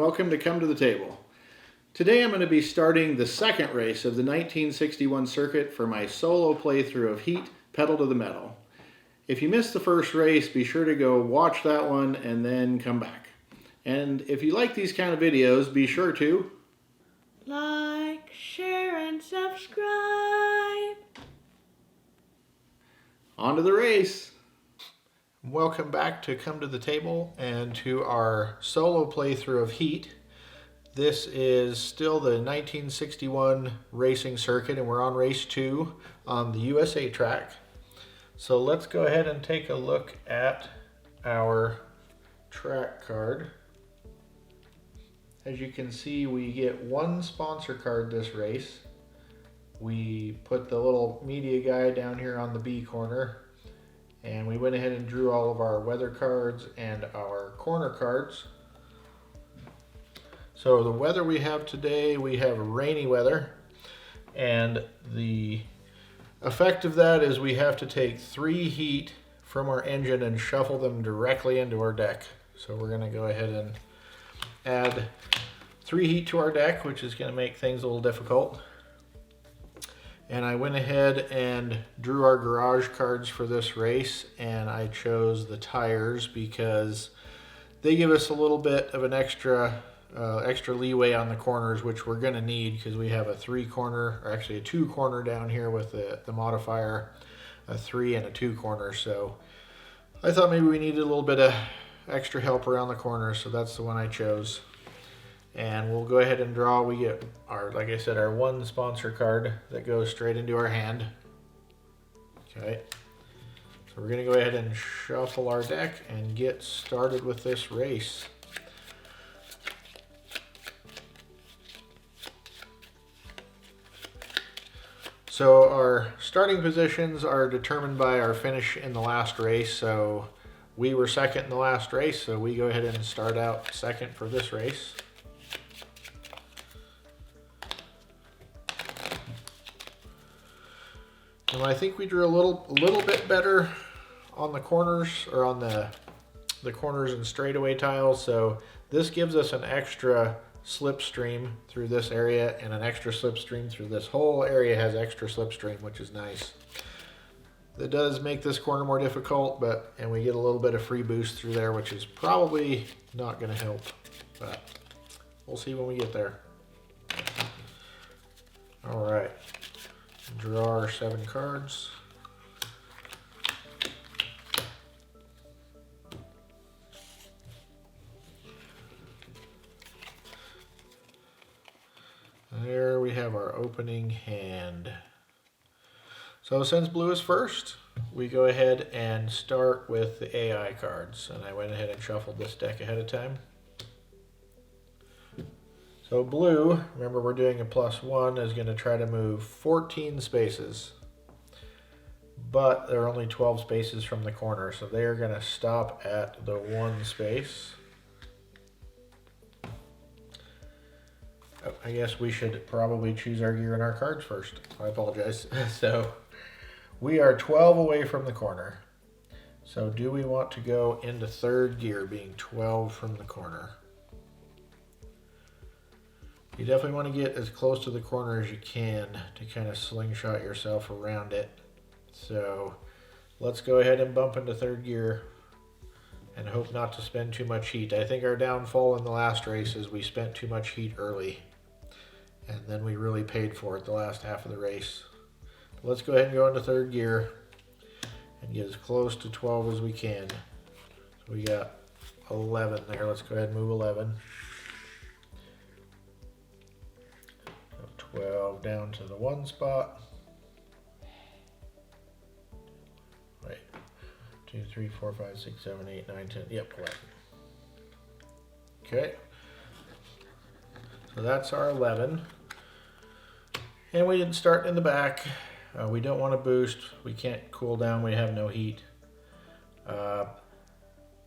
welcome to Come to the Table. Today I'm going to be starting the second race of the 1961 circuit for my solo playthrough of Heat Pedal to the Metal. If you missed the first race, be sure to go watch that one and then come back. And if you like these kind of videos, be sure to like, share, and subscribe. On to the race. Welcome back to Come to the Table and to our solo playthrough of Heat. This is still the 1961 racing circuit and we're on race 2 on the USA track. So let's go ahead and take a look at our track card. As you can see, we get one sponsor card this race. We put the little media guide down here on the B corner. And we went ahead and drew all of our weather cards and our corner cards. So the weather we have today, we have rainy weather. And the effect of that is we have to take 3 heat from our engine and shuffle them directly into our deck. So we're going to go ahead and add 3 heat to our deck, which is going to make things a little difficult. And I went ahead and drew our garage cards for this race, and I chose the tires because they give us a little bit of an extra leeway on the corners, which we're going to need because we have a 3-corner, or actually a 2-corner down here with the modifier, a 3 and a 2-corner. So I thought maybe we needed a little bit of extra help around the corners, so that's the one I chose. And we'll go ahead and draw. We get our, like I said, our 1 sponsor card that goes straight into our hand. Okay. So we're going to go ahead and shuffle our deck and get started with this race. So our starting positions are determined by our finish in the last race. So we were second in the last race, so we go ahead and start out second for this race. And I think we drew a little bit better on the corners, or on the corners and straightaway tiles. So this gives us an extra slipstream through this area, and an extra slipstream through this whole area has extra slipstream, which is nice. That does make this corner more difficult, and we get a little bit of free boost through there, which is probably not going to help, but we'll see when we get there. All right. Draw our 7 cards. There we have our opening hand. So since blue is first, we go ahead and start with the AI cards. And I went ahead and shuffled this deck ahead of time. So blue, remember we're doing a +1, is going to try to move 14 spaces. But there are only 12 spaces from the corner, so they are going to stop at the 1 space. Oh, I guess we should probably choose our gear and our cards first. I apologize. So we are 12 away from the corner. So do we want to go into 3rd gear, being 12 from the corner? You definitely want to get as close to the corner as you can to kind of slingshot yourself around it. So let's go ahead and bump into 3rd gear and hope not to spend too much heat. I think our downfall in the last race is we spent too much heat early, and then we really paid for it the last half of the race. But let's go ahead and go into 3rd gear and get as close to 12 as we can. So we got 11 there. Let's go ahead and move 11. 12 down to the 1 spot. Wait, 2, 3, 4, 5, 6, 7, 8, 9, 10. Yep, 11. Okay. So that's our 11. And we didn't start in the back. We don't want to boost. We can't cool down. We have no heat.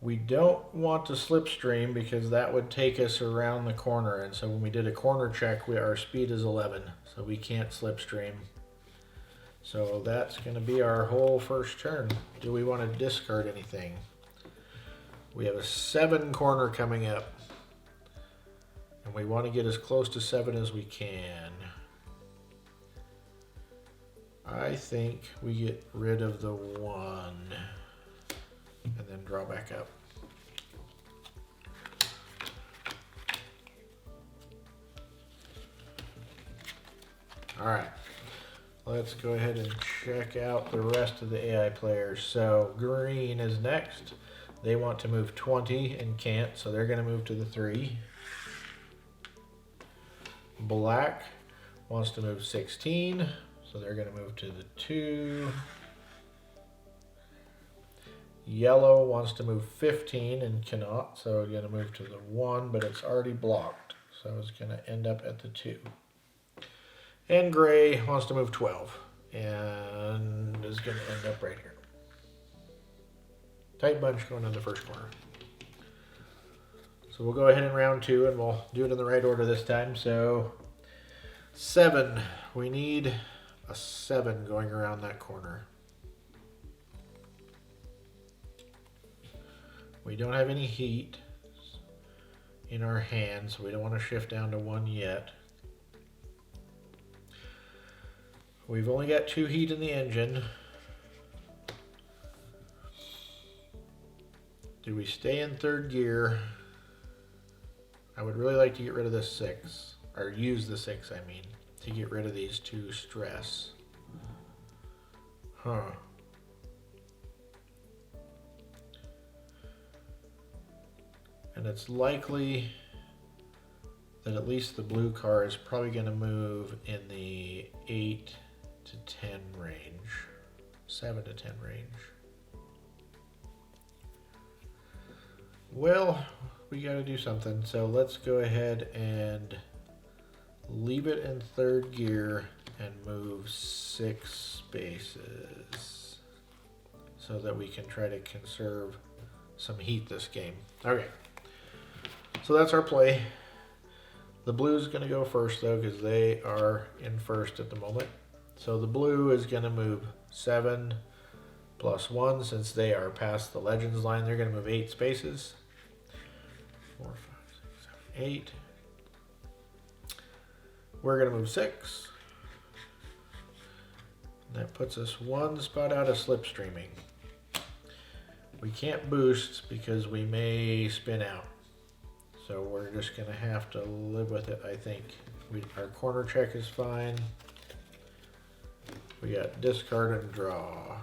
We don't want to slipstream because that would take us around the corner. And so when we did a corner check, our speed is 11. So we can't slipstream. So that's going to be our whole first turn. Do we want to discard anything? We have a 7 corner coming up. And we want to get as close to 7 as we can. I think we get rid of the 1 and then draw back up. All right, let's go ahead and check out the rest of the AI players. So green is next. They want to move 20 and can't, so they're going to move to the 3. Black wants to move 16, so they're going to move to the 2. Yellow wants to move 15 and cannot, so we're going to move to the 1, but it's already blocked, so it's going to end up at the 2. And gray wants to move 12 and is going to end up right here. Tight bunch going in the first corner. So we'll go ahead in round 2 and we'll do it in the right order this time. So 7, we need a 7 going around that corner. We don't have any heat in our hand, so we don't want to shift down to 1 yet. We've only got 2 heat in the engine. Do we stay in 3rd gear? I would really like to get rid of this 6, or use the 6, I mean, to get rid of these 2 stress. Huh. And it's likely that at least the blue car is probably going to move in the 8 to 10 range, 7 to 10 range. Well, we got to do something, so let's go ahead and leave it in 3rd gear and move 6 spaces so that we can try to conserve some heat this game. Okay, so that's our play. The blue is going to go first though, because they are in first at the moment. So the blue is going to move 7 plus 1, since they are past the legends line. They're going to move 8 spaces. 4, 5, 6, 7, 8. We're going to move 6. That puts us 1 spot out of slipstreaming. We can't boost because we may spin out. So we're just going to have to live with it, I think. Our corner check is fine. We got discard and draw.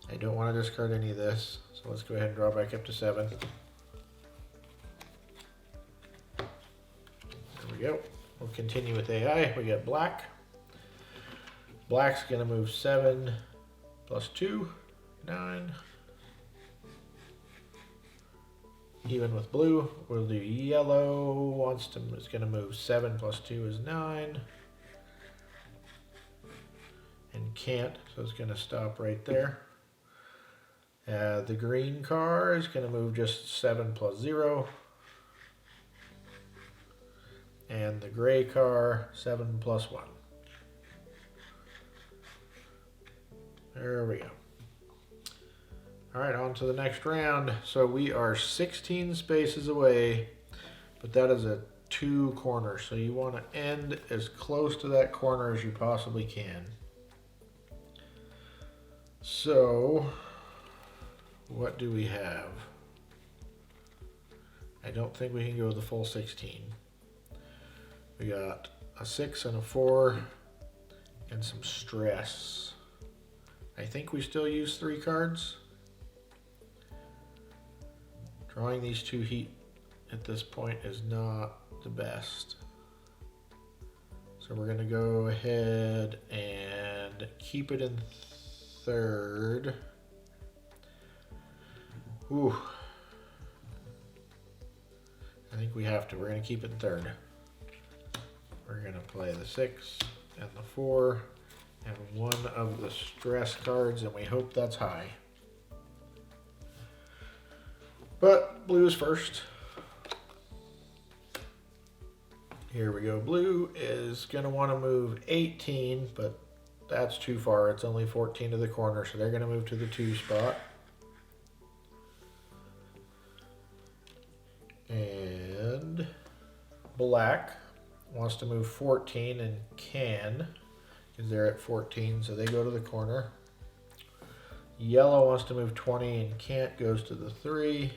I don't want to discard any of this, so let's go ahead and draw back up to 7. There we go. We'll continue with AI. We got black. Black's going to move 7 plus 2, 9. Even with blue, we'll do yellow. Is going to move 7 plus 2 is 9. And can't, so it's going to stop right there. The green car is going to move just 7 plus 0. And the gray car, 7 plus 1. There we go. All right, on to the next round. So we are 16 spaces away, but that is a 2 corner. So you want to end as close to that corner as you possibly can. So what do we have? I don't think we can go the full 16. We got a 6 and a 4 and some stress. I think we still use 3 cards. Drawing these 2 heat at this point is not the best. So we're going to go ahead and keep it in 3rd. Ooh. I think we have to. We're going to keep it in 3rd. We're going to play the 6 and the 4 and one of the stress cards, and we hope that's high. But blue is first. Here we go. Blue is going to want to move 18, but that's too far. It's only 14 to the corner, so they're going to move to the 2 spot. And black wants to move 14 and can, because they're at 14, so they go to the corner. Yellow wants to move 20 and can't, goes to the 3.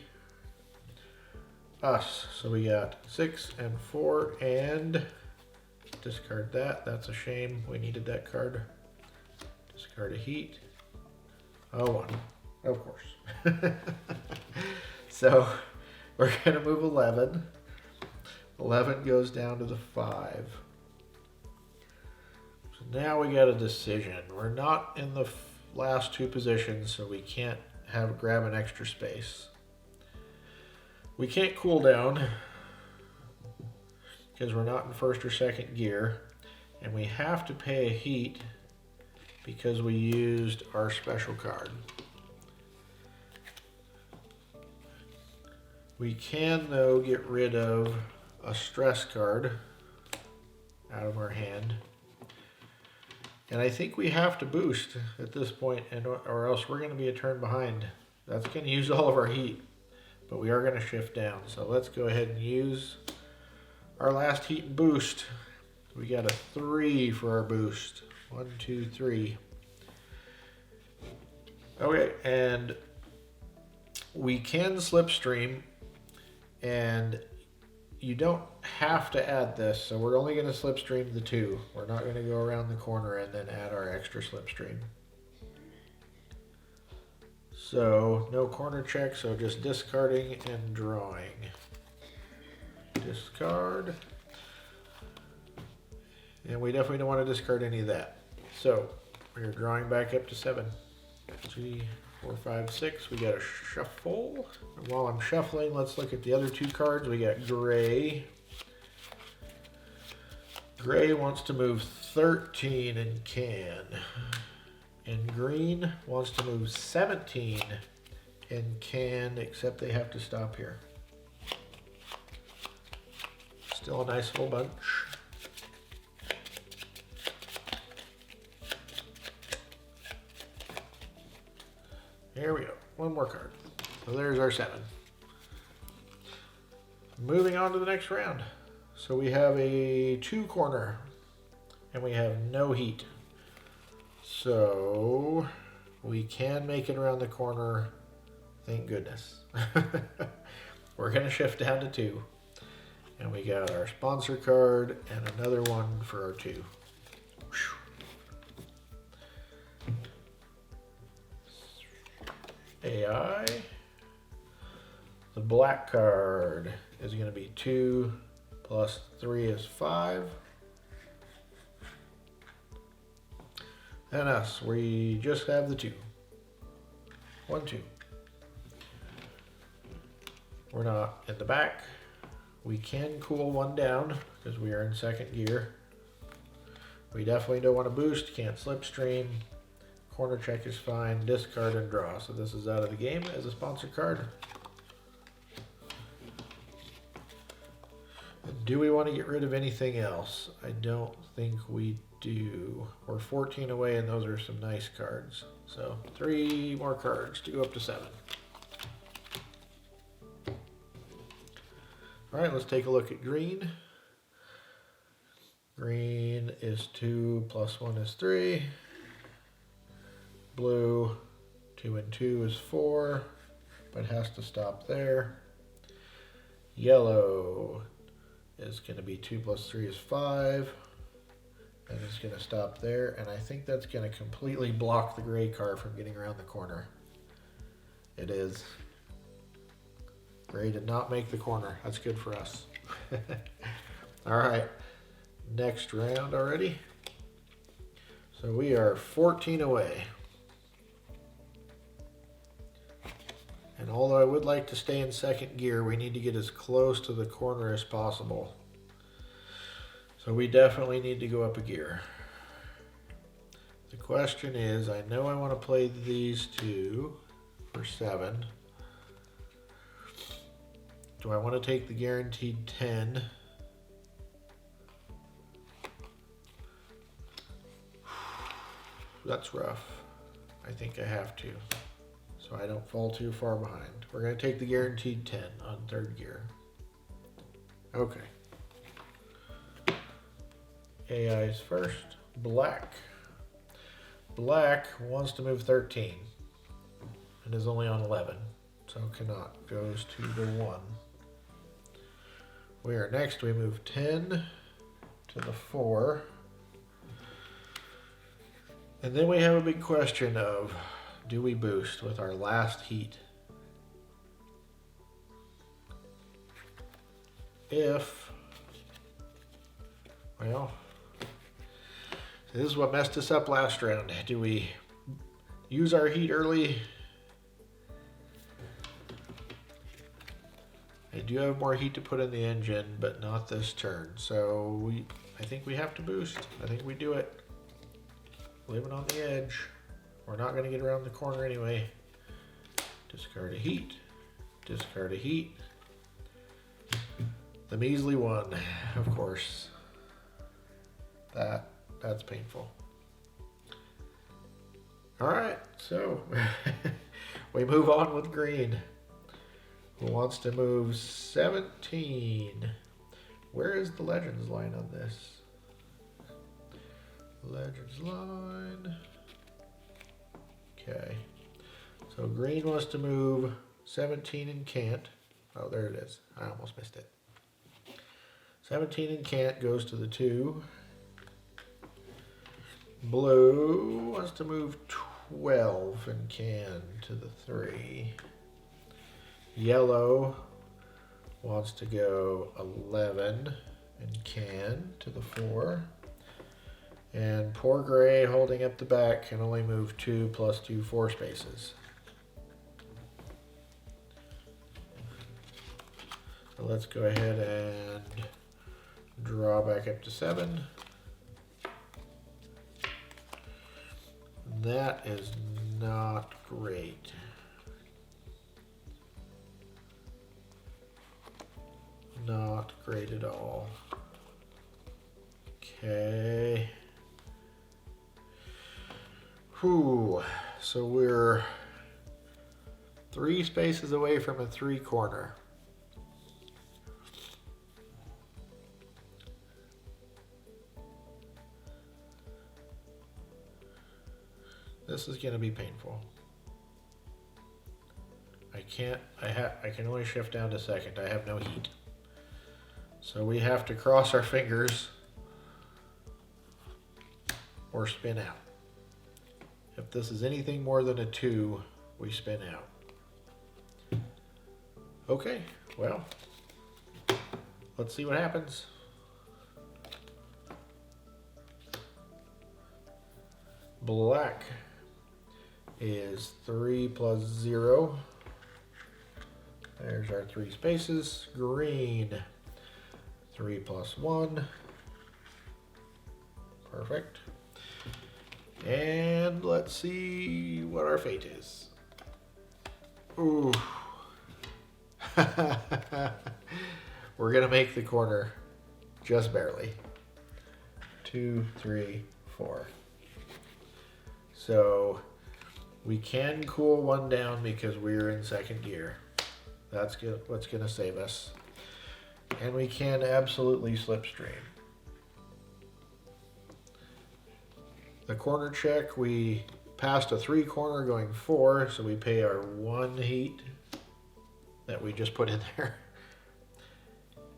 Us, so we got 6 and 4 and discard that. That's a shame. We needed that card. Discard a heat. Oh, 1, of course. So we're going to move 11. 11 goes down to the 5. So now we got a decision. We're not in the last 2 positions, so we can't grab an extra space. We can't cool down because we're not in first or second gear, and we have to pay a heat because we used our special card. We can, though, get rid of a stress card out of our hand. And I think we have to boost at this point, or else we're going to be a turn behind. That's going to use all of our heat, but we are going to shift down. So let's go ahead and use our last heat and boost. We got a 3 for our boost. 1, 2, 3. Okay, and we can slipstream, and you don't have to add this, so we're only going to slipstream the 2. We're not going to go around the corner and then add our extra slipstream. So no corner check, so just discarding and drawing. Discard. And we definitely don't want to discard any of that. So we're drawing back up to 7. 3, 4, 5, 6. We got a shuffle. And while I'm shuffling, let's look at the other 2 cards. We got gray. Gray wants to move 13 and can. And green wants to move 17 and can, except they have to stop here. Still a nice little bunch. Here we go. 1 more card. So there's our 7. Moving on to the next round. So we have a 2 corner and we have no heat. So we can make it around the corner. Thank goodness. We're going to shift down to 2. And we got our sponsor card and another one for our 2. AI. The black card is going to be 2 plus 3 is 5. And us, we just have the 2. 1, 2. We're not in the back. We can cool 1 down because we are in second gear. We definitely don't want to boost, can't slipstream. Corner check is fine, discard and draw. So this is out of the game as a sponsor card. Do we want to get rid of anything else? I don't think we do. We're 14 away and those are some nice cards. So 3 more cards to go up to 7. All right, let's take a look at green. Green is 2 plus 1 is 3. Blue, 2 and 2 is 4, but has to stop there. Yellow is going to be 2 plus 3 is 5, and it's going to stop there, and I think that's going to completely block the gray car from getting around the corner. It is. Gray did not make the corner. That's good for us. All right, next round already. So we are 14 away. And although I would like to stay in second gear, we need to get as close to the corner as possible. So we definitely need to go up a gear. The question is, I know I want to play these 2 for 7. Do I want to take the guaranteed 10? That's rough. I think I have to, so I don't fall too far behind. We're going to take the guaranteed 10 on third gear. Okay. AI's first. Black. Black wants to move 13 and is only on 11, so cannot. Goes to the 1. We are next. We move 10 to the 4. And then we have a big question of, do we boost with our last heat? Well, this is what messed us up last round. Do we use our heat early? I do have more heat to put in the engine, but not this turn. So I think we have to boost. I think we do it. Living on the edge. We're not going to get around the corner anyway. Discard a heat. Discard a heat. The measly 1, of course. That's painful. All right, so we move on with green. Who wants to move 17? Where is the Legends line on this? Legends line. Okay. So green wants to move 17 and can't. Oh, there it is. I almost missed it. 17 and can't goes to the 2. Blue wants to move 12 and can to the 3. Yellow wants to go 11 and can to the 4. And poor gray holding up the back can only move 2 plus 2 4 spaces. So let's go ahead and draw back up to 7. That is not great. Not great at all. Okay. Whew. So we're 3 spaces away from a 3 corner. This is going to be painful. I can only shift down to second. I have no heat. So we have to cross our fingers or spin out. If this is anything more than a 2, we spin out. Okay, well, let's see what happens. Black is 3 plus 0. There's our 3 spaces. Green, 3 plus 1. Perfect. And let's see what our fate is. Ooh. We're gonna make the corner just barely. 2, 3, 4. So we can cool 1 down because we're in second gear. That's what's gonna save us. And we can absolutely slipstream. The corner check, we passed a 3 corner going 4, so we pay our 1 heat that we just put in there.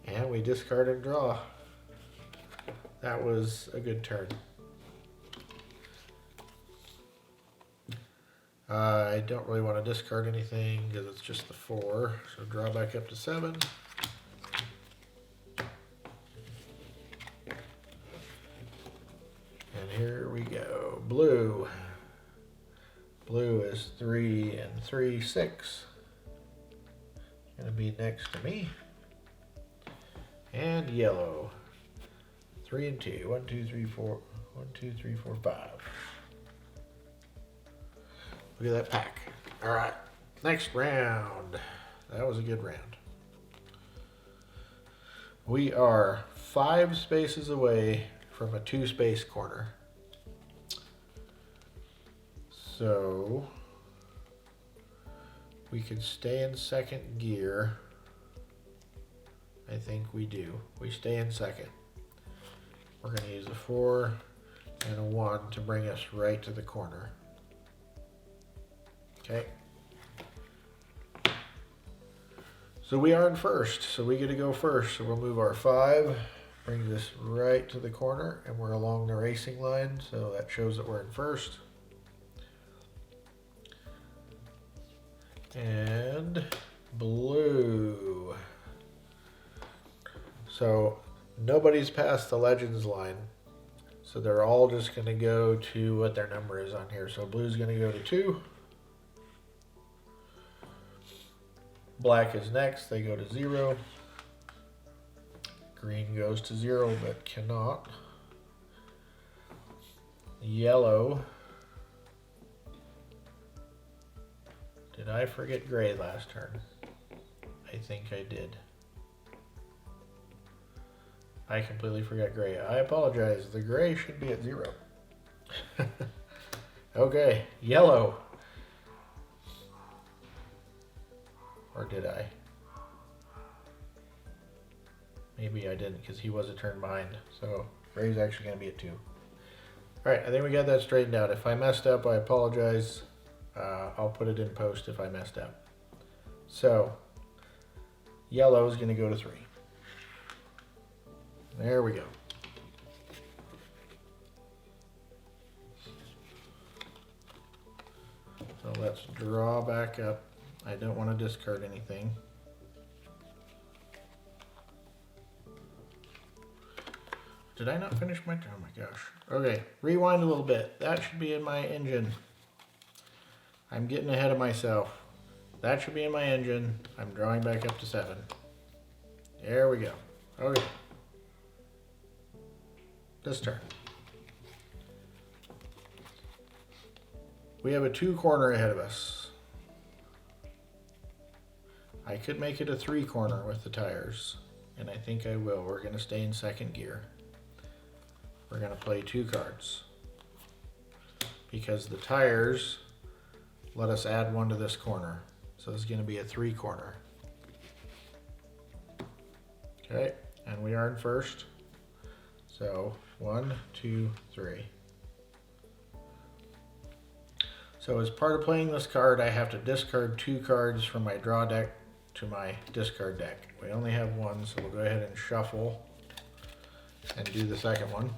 And we discard and draw. That was a good turn. I don't really want to discard anything because it's just the 4. So draw back up to 7. And here we go. Blue. Blue is 3 and 3, 6. Gonna be next to me. And yellow. 3 and 2. 1, 2, 3, 4. 1, 2, 3, 4, 5. Look at that pack. All right, next round. That was a good round. We are 5 spaces away from a 2 space corner. So we could stay in second gear. I think we do. We stay in second. we're going to use a 4 and a 1 to bring us right to the corner. Okay. So we are in first, so we get to go first. So we'll move our 5, brings us right to the corner, and we're along the racing line, so that shows that we're in first. And blue. So nobody's past the Legends line, so they're all just going to go to what their number is on here. So blue's going to go to 2. Black is next, they go to 0. Green goes to 0 but cannot. Yellow. Did I forget gray last turn? I think I did. I completely forgot gray. I apologize. The gray should be at 0. Okay, yellow. Or did I? Maybe I didn't because he was a turn behind. So gray's actually going to be at 2. Alright, I think we got that straightened out. If I messed up, I apologize. I'll put it in post if I messed up. So, yellow is going to go to 3. There we go. So let's draw back up. I don't want to discard anything. Did I not finish my turn? Oh my gosh. Okay, rewind a little bit. That should be in my engine. I'm getting ahead of myself. That should be in my engine. I'm drawing back up to 7. There we go. Okay. This turn. We have a 2 corner ahead of us. I could make it a 3 corner with the tires, and I think I will. We're going to stay in second gear. We're going to play 2 cards because the tires let us add 1 to this corner. So it's going to be a 3 corner. Okay, and we are in first. So 1, 2, 3. So as part of playing this card, I have to discard 2 cards from my draw deck to my discard deck. We only have 1, so we'll go ahead and shuffle and do the second one.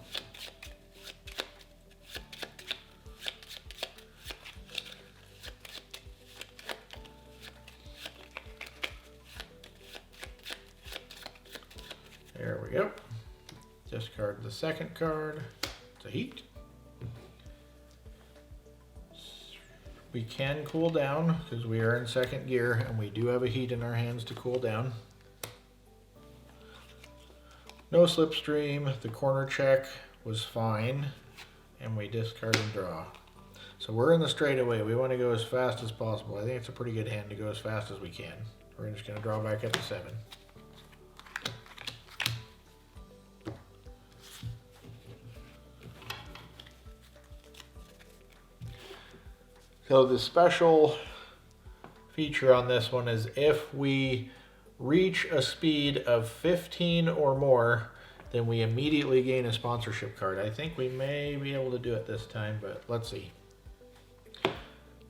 There we go. Discard the second card. It's a heat. We can cool down because we are in second gear and we do have a heat in our hands to cool down. No slipstream. The corner check was fine and we discard and draw. So we're in the straightaway. We want to go as fast as possible. I think it's a pretty good hand to go as fast as we can. We're just going to draw back up to 7. So the special feature on this one is if we reach a speed of 15 or more, then we immediately gain a sponsorship card. I think we may be able to do it this time, but let's see.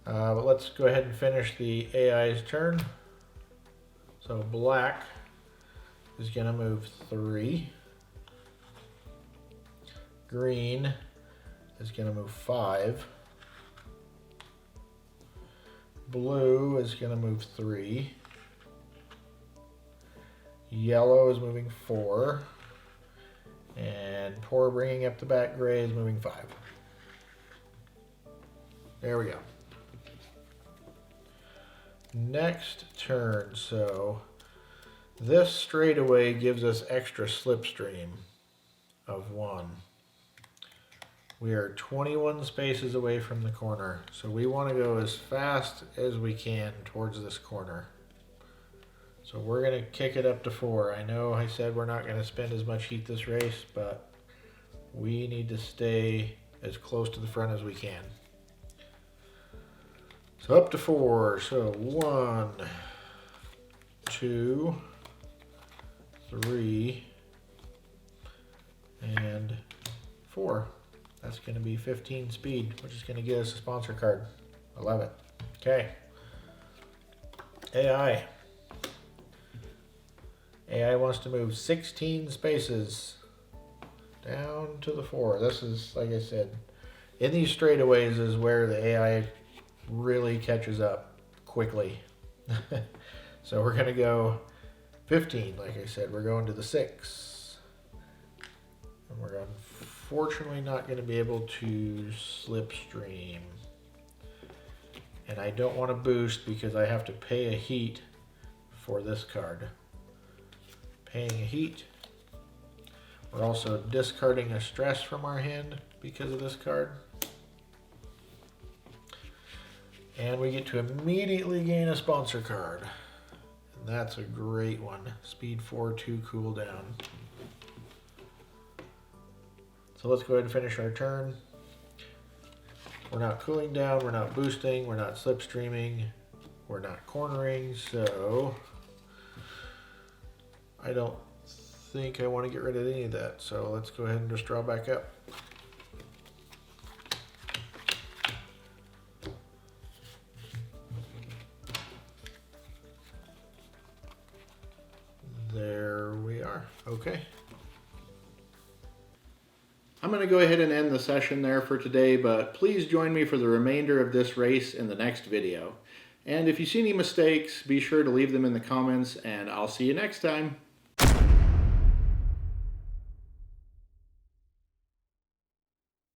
But let's go ahead and finish the AI's turn. So black is going to move 3. Green is going to move 5. Blue is going to move 3. Yellow is moving 4. And poor bringing up the back gray is moving 5. There we go. Next turn, so this straightaway gives us extra slipstream of 1. We are 21 spaces away from the corner, so we want to go as fast as we can towards this corner. So we're going to kick it up to 4. I know I said we're not going to spend as much heat this race, but we need to stay as close to the front as we can. So up to 4. So 1, 2, 3, and 4. That's going to be 15 speed, which is going to get us a sponsor card. I love it. Okay. AI. AI wants to move 16 spaces down to the 4. This is, like I said, in these straightaways is where the AI really catches up quickly. So we're going to go 15, like I said. We're going to the 6. And we're unfortunately not going to be able to slipstream. And I don't want to boost because I have to pay a heat for this card. Paying a heat. We're also discarding a stress from our hand because of this card. And we get to immediately gain a sponsor card. And that's a great one. Speed 4, 2 cooldown. So let's go ahead and finish our turn. We're not cooling down, we're not boosting, we're not slipstreaming, we're not cornering, so I don't think I want to get rid of any of that. So let's go ahead and just draw back up. There we are. Okay. I'm going to go ahead and end the session there for today, but please join me for the remainder of this race in the next video. And if you see any mistakes, be sure to leave them in the comments, and I'll see you next time.